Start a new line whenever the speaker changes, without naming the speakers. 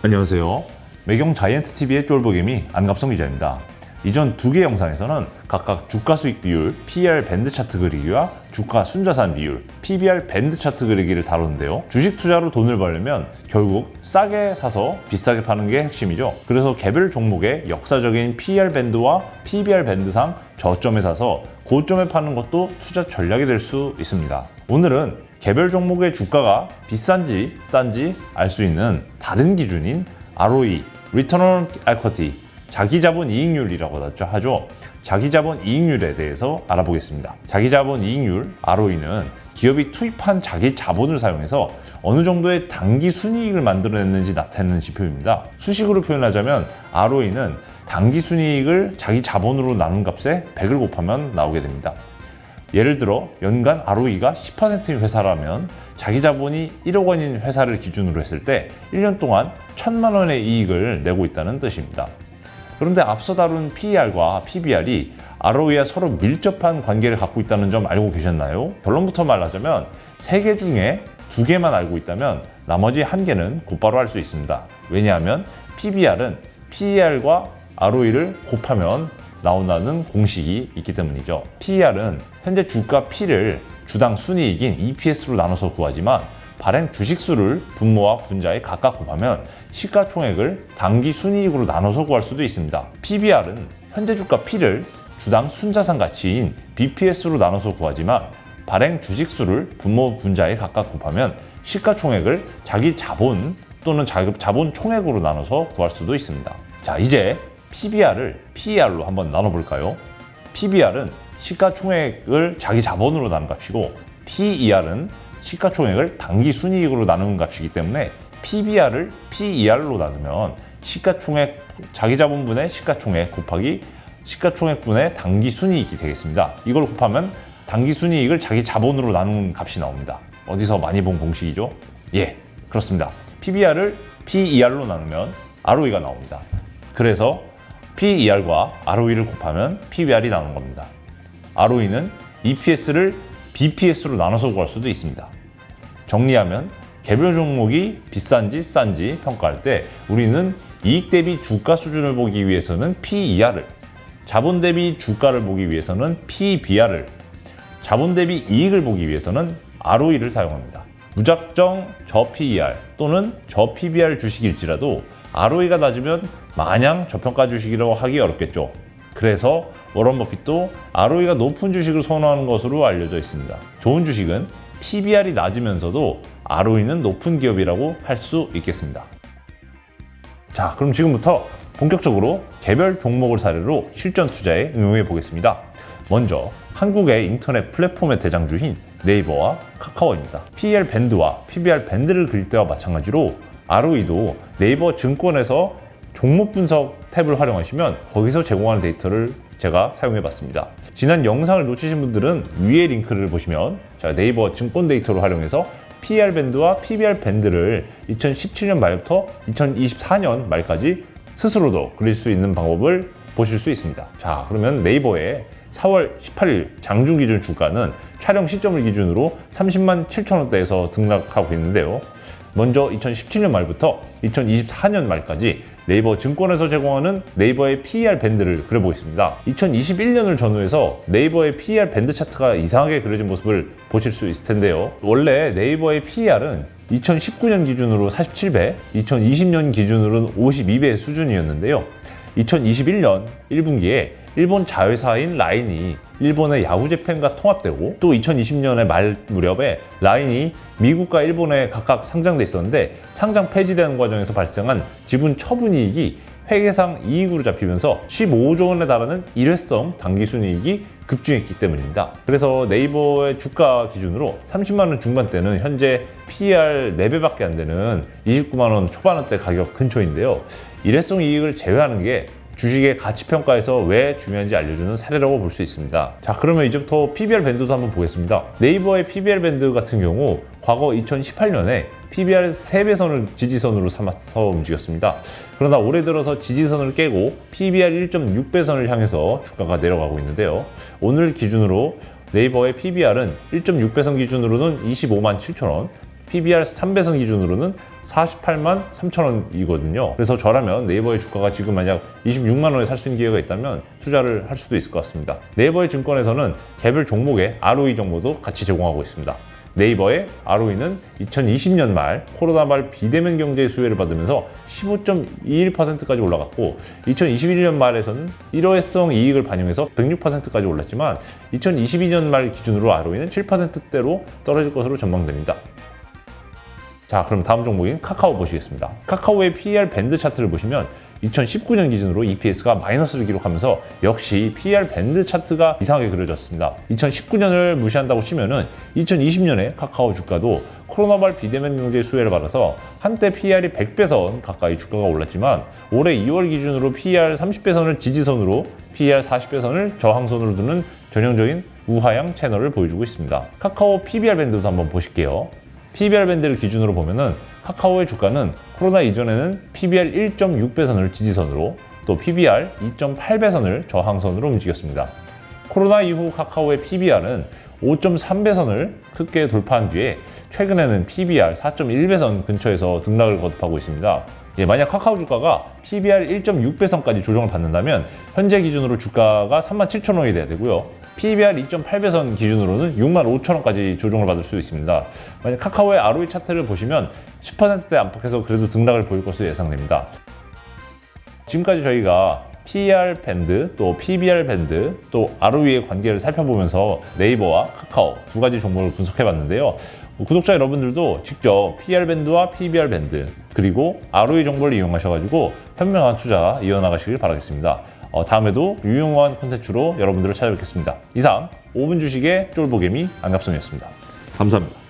안녕하세요. 매경 자이언트TV의 쫄보개미 안갑성 기자입니다. 이전 두 개 영상에서는 각각 주가 수익 비율, PER 밴드 차트 그리기와 주가 순자산 비율, PBR 밴드 차트 그리기를 다루는데요. 주식 투자로 돈을 벌려면 결국 싸게 사서 비싸게 파는 게 핵심이죠. 그래서 개별 종목의 역사적인 PER 밴드와 PBR 밴드상 저점에 사서 고점에 파는 것도 투자 전략이 될 수 있습니다. 오늘은 개별 종목의 주가가 비싼지 싼지 알 수 있는 다른 기준인 ROE, Return on Equity, 자기자본 이익률이라고 하죠. 자기자본 이익률에 대해서 알아보겠습니다. 자기자본 이익률, ROE는 기업이 투입한 자기 자본을 사용해서 어느 정도의 단기 순이익을 만들어냈는지 나타내는 지표입니다. 수식으로 표현하자면 ROE는 단기 순이익을 자기 자본으로 나눈 값에 100을 곱하면 나오게 됩니다. 예를 들어 연간 ROE가 10%인 회사라면 자기 자본이 1억 원인 회사를 기준으로 했을 때 1년 동안 1,000만 원의 이익을 내고 있다는 뜻입니다. 그런데 앞서 다룬 PER과 PBR이 ROE와 서로 밀접한 관계를 갖고 있다는 점 알고 계셨나요? 결론부터 말하자면 3개 중에 2개만 알고 있다면 나머지 1개는 곧바로 알 수 있습니다. 왜냐하면 PBR은 PER과 ROE를 곱하면 나온다는 공식이 있기 때문이죠. PER은 현재 주가 P를 주당 순이익인 EPS로 나눠서 구하지만 발행 주식수를 분모와 분자에 각각 곱하면 시가총액을 단기 순이익으로 나눠서 구할 수도 있습니다. PBR은 현재 주가 P를 주당 순자산 가치인 BPS로 나눠서 구하지만 발행 주식수를 분모 분자에 각각 곱하면 시가총액을 자기 자본 또는 자본 총액으로 나눠서 구할 수도 있습니다. 자, 이제 PBR을 PER로 한번 나눠볼까요? PBR은 시가총액을 자기 자본으로 나눈 값이고 PER은 시가총액을 단기 순이익으로 나누는 값이기 때문에 PBR을 PER로 나누면 시가총액 자기 자본분의 시가총액 곱하기 시가총액분의 단기 순이익이 되겠습니다. 이걸 곱하면 단기 순이익을 자기 자본으로 나눈 값이 나옵니다. 어디서 많이 본 공식이죠? 예, 그렇습니다. PBR을 PER로 나누면 ROE가 나옵니다. 그래서 PER과 ROE를 곱하면 PBR이 나오는 겁니다. ROE는 EPS를 BPS로 나눠서 구할 수도 있습니다. 정리하면 개별 종목이 비싼지 싼지 평가할 때 우리는 이익 대비 주가 수준을 보기 위해서는 PER을, 자본 대비 주가를 보기 위해서는 PBR을, 자본 대비 이익을 보기 위해서는 ROE를 사용합니다. 무작정 저 PER 또는 저 PBR 주식일지라도 ROE가 낮으면 마냥 저평가 주식이라고 하기 어렵겠죠. 그래서 워런 버핏도 ROE가 높은 주식을 선호하는 것으로 알려져 있습니다. 좋은 주식은 PBR이 낮으면서도 ROE는 높은 기업이라고 할 수 있겠습니다. 자, 그럼 지금부터 본격적으로 개별 종목을 사례로 실전 투자에 응용해 보겠습니다. 먼저 한국의 인터넷 플랫폼의 대장주인 네이버와 카카오입니다. PER 밴드와 PBR 밴드를 그릴 때와 마찬가지로 ROE도 네이버 증권에서 종목 분석 탭을 활용하시면 거기서 제공하는 데이터를 제가 사용해 봤습니다. 지난 영상을 놓치신 분들은 위에 링크를 보시면 제가 네이버 증권 데이터를 활용해서 PER 밴드와 PBR 밴드를 2017년 말부터 2024년 말까지 스스로도 그릴 수 있는 방법을 보실 수 있습니다. 자, 그러면 네이버의 4월 18일 장중 기준 주가는 촬영 시점을 기준으로 30만 7천 원대에서 등락하고 있는데요. 먼저 2017년 말부터 2024년 말까지 네이버 증권에서 제공하는 네이버의 PER 밴드를 그려보겠습니다. 2021년을 전후해서 네이버의 PER 밴드 차트가 이상하게 그려진 모습을 보실 수 있을 텐데요. 원래 네이버의 PER은 2019년 기준으로 47배, 2020년 기준으로는 52배 수준이었는데요. 2021년 1분기에 일본 자회사인 라인이 일본의 야후 재팬과 통합되고 또 2020년의 말 무렵에 라인이 미국과 일본에 각각 상장돼 있었는데 상장 폐지되는 과정에서 발생한 지분 처분이익이 회계상 이익으로 잡히면서 15조 원에 달하는 일회성 당기순이익이 급증했기 때문입니다. 그래서 네이버의 주가 기준으로 30만 원 중반대는 현재 PER 4배밖에 안 되는 29만 원 초반대 가격 근처인데요. 일회성 이익을 제외하는 게 주식의 가치 평가에서 왜 중요한지 알려주는 사례라고 볼 수 있습니다. 자, 그러면 이제부터 PBR 밴드도 한번 보겠습니다. 네이버의 PBR 밴드 같은 경우 과거 2018년에 PBR 3배선을 지지선으로 삼아서 움직였습니다. 그러나 올해 들어서 지지선을 깨고 PBR 1.6배선을 향해서 주가가 내려가고 있는데요. 오늘 기준으로 네이버의 PBR은 1.6배선 기준으로는 25만 7천 원, PBR 3배선 기준으로는 48만 3천 원이거든요. 그래서 저라면 네이버의 주가가 지금 만약 26만 원에 살 수 있는 기회가 있다면 투자를 할 수도 있을 것 같습니다. 네이버의 증권에서는 개별 종목의 ROE 정보도 같이 제공하고 있습니다. 네이버의 ROE는 2020년 말 코로나 말 비대면 경제의 수혜를 받으면서 15.21%까지 올라갔고 2021년 말에서는 일회성 이익을 반영해서 106%까지 올랐지만 2022년 말 기준으로 ROE는 7%대로 떨어질 것으로 전망됩니다. 자, 그럼 다음 종목인 카카오 보시겠습니다. 카카오의 PER 밴드 차트를 보시면 2019년 기준으로 EPS가 마이너스를 기록하면서 역시 PER 밴드 차트가 이상하게 그려졌습니다. 2019년을 무시한다고 치면은 2020년에 카카오 주가도 코로나 말 비대면 경제 수혜를 받아서 한때 PER이 100배선 가까이 주가가 올랐지만 올해 2월 기준으로 PER 30배선을 지지선으로 PER 40배선을 저항선으로 두는 전형적인 우하향 채널을 보여주고 있습니다. 카카오 PBR 밴드도 한번 보실게요. PBR 밴드를 기준으로 보면은 카카오의 주가는 코로나 이전에는 PBR 1.6배선을 지지선으로 또 PBR 2.8배선을 저항선으로 움직였습니다. 코로나 이후 카카오의 PBR은 5.3배선을 크게 돌파한 뒤에 최근에는 PBR 4.1배선 근처에서 등락을 거듭하고 있습니다. 만약 카카오 주가가 PBR 1.6배선까지 조정을 받는다면 현재 기준으로 주가가 37,000원이 돼야 되고요. PBR 2.8배선 기준으로는 65,000원까지 조정을 받을 수 있습니다. 만약 카카오의 ROE 차트를 보시면 10%대 안팎에서 그래도 등락을 보일 것으로 예상됩니다. 지금까지 저희가 PER 밴드, 또 PBR 밴드, 또 ROE의 관계를 살펴보면서 네이버와 카카오 두 가지 종목을 분석해 봤는데요. 구독자 여러분들도 직접 PER 밴드와 PBR 밴드 그리고 ROE 정보를 이용하셔가지고 현명한 투자 이어나가시길 바라겠습니다. 다음에도 유용한 콘텐츠로 여러분들을 찾아뵙겠습니다. 이상 5분 주식의 쫄보개미 안갑성이었습니다. 감사합니다.